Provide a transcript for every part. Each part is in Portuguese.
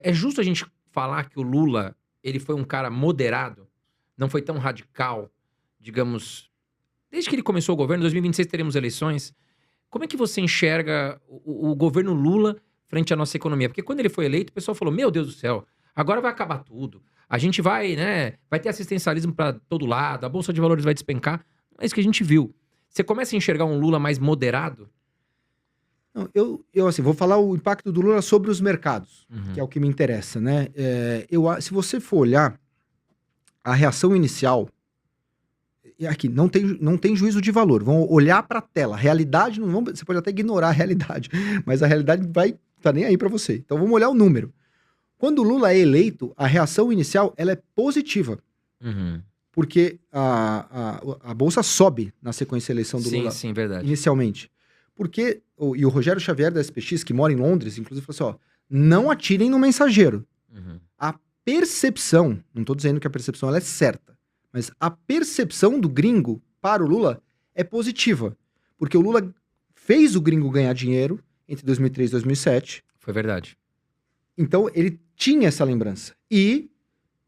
É justo a gente falar que o Lula, ele foi um cara moderado? Não foi tão radical, digamos, desde que ele começou o governo, em 2026 teremos eleições. Como é que você enxerga o governo Lula frente à nossa economia? Porque quando ele foi eleito, o pessoal falou: "Meu Deus do céu, agora vai acabar tudo. A gente vai, né, vai ter assistencialismo para todo lado, a bolsa de valores vai despencar". É isso que a gente viu. Você começa a enxergar um Lula mais moderado? Não, eu assim, vou falar o impacto do Lula sobre os mercados, que é Uhum. o que me interessa, né. Se você for olhar a reação inicial, e aqui não tem juízo de valor, vão olhar para a tela, a realidade não vão você pode até ignorar a realidade, mas a realidade vai tá nem aí para você. Então vamos olhar o número. Quando o Lula é eleito, a reação inicial ela é positiva, Uhum. porque a bolsa sobe na sequência da eleição do Sim, Lula sim, verdade. inicialmente. Porque o Rogério Xavier da SPX, que mora em Londres, inclusive falou assim: ó, não atirem no mensageiro. Uhum. A percepção, não tô dizendo que a percepção ela é certa, mas a percepção do gringo para o Lula é positiva. Porque o Lula fez o gringo ganhar dinheiro entre 2003 e 2007. Foi verdade. Então ele tinha essa lembrança. E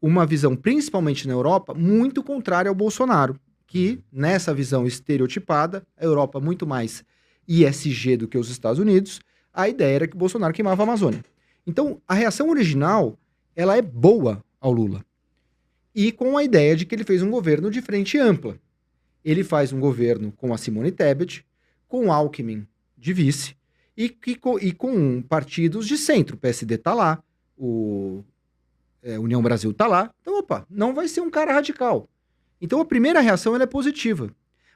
uma visão, principalmente na Europa, muito contrária ao Bolsonaro, que nessa visão estereotipada, a Europa muito mais ISG do que os Estados Unidos, a ideia era que o Bolsonaro queimava a Amazônia. Então, a reação original, ela é boa ao Lula. E com a ideia de que ele fez um governo de frente ampla. Ele faz um governo com a Simone Tebet, com o Alckmin de vice, e com partidos de centro. O PSD tá lá, União Brasil tá lá. Então, opa, não vai ser um cara radical. Então, a primeira reação ela é positiva.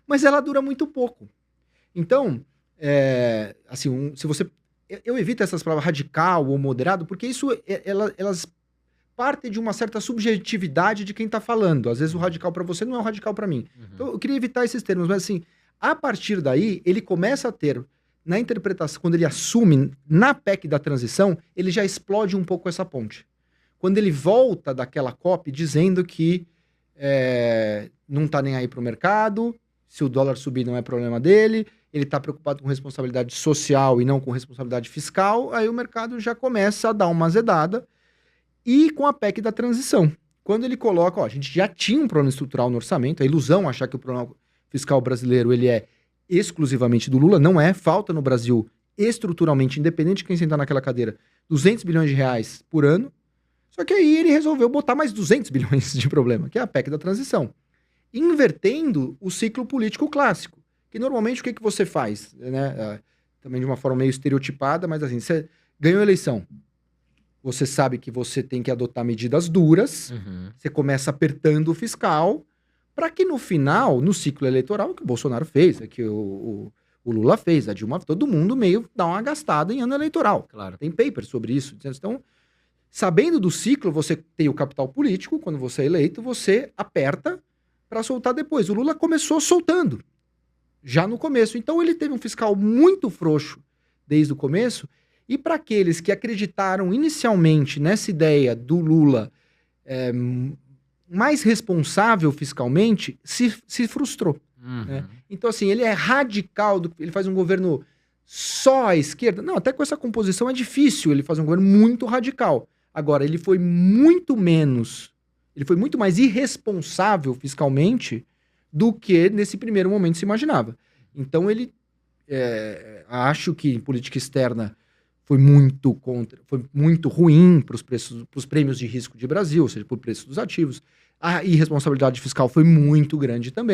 Mas ela dura muito pouco. Então, assim, se você... Eu evito essas palavras radical ou moderado, porque isso, elas partem de uma certa subjetividade de quem tá falando. Às vezes o radical para você não é o radical para mim. Uhum. Então, eu queria evitar esses termos, mas assim, a partir daí, ele começa a ter, na interpretação, quando ele assume na PEC da transição, ele já explode um pouco essa ponte. Quando ele volta daquela COP dizendo que não tá nem aí pro mercado, se o dólar subir não é problema dele, ele tá preocupado com responsabilidade social e não com responsabilidade fiscal, aí o mercado já começa a dar uma azedada. E com a PEC da transição, quando ele coloca, ó, a gente já tinha um problema estrutural no orçamento, a ilusão achar que o problema fiscal brasileiro ele é exclusivamente do Lula, não é, falta no Brasil estruturalmente, independente de quem sentar naquela cadeira, 200 bilhões de reais por ano. Só que aí ele resolveu botar mais 200 bilhões de problema, que é a PEC da transição. Invertendo o ciclo político clássico. Que normalmente o que você faz? Né? Também de uma forma meio estereotipada, mas assim, você ganhou a eleição. Você sabe que você tem que adotar medidas duras, você começa apertando o fiscal, para que no final, no ciclo eleitoral, que o Bolsonaro fez, que o Lula fez, a Dilma, todo mundo meio dá uma gastada em ano eleitoral. Claro. Tem paper sobre isso. Então, sabendo do ciclo, você tem o capital político, quando você é eleito, você aperta para soltar depois. O Lula começou soltando, já no começo. Então ele teve um fiscal muito frouxo desde o começo, e para aqueles que acreditaram inicialmente nessa ideia do Lula mais responsável fiscalmente, se frustrou. Né? Então assim, ele é radical, ele faz um governo só à esquerda. Não, até com essa composição é difícil ele fazer um governo muito radical. Agora, ele foi muito mais irresponsável fiscalmente do que nesse primeiro momento se imaginava. Então acho que em política externa foi muito ruim para os prêmios de risco de Brasil, ou seja, para o preço dos ativos. A irresponsabilidade fiscal foi muito grande também.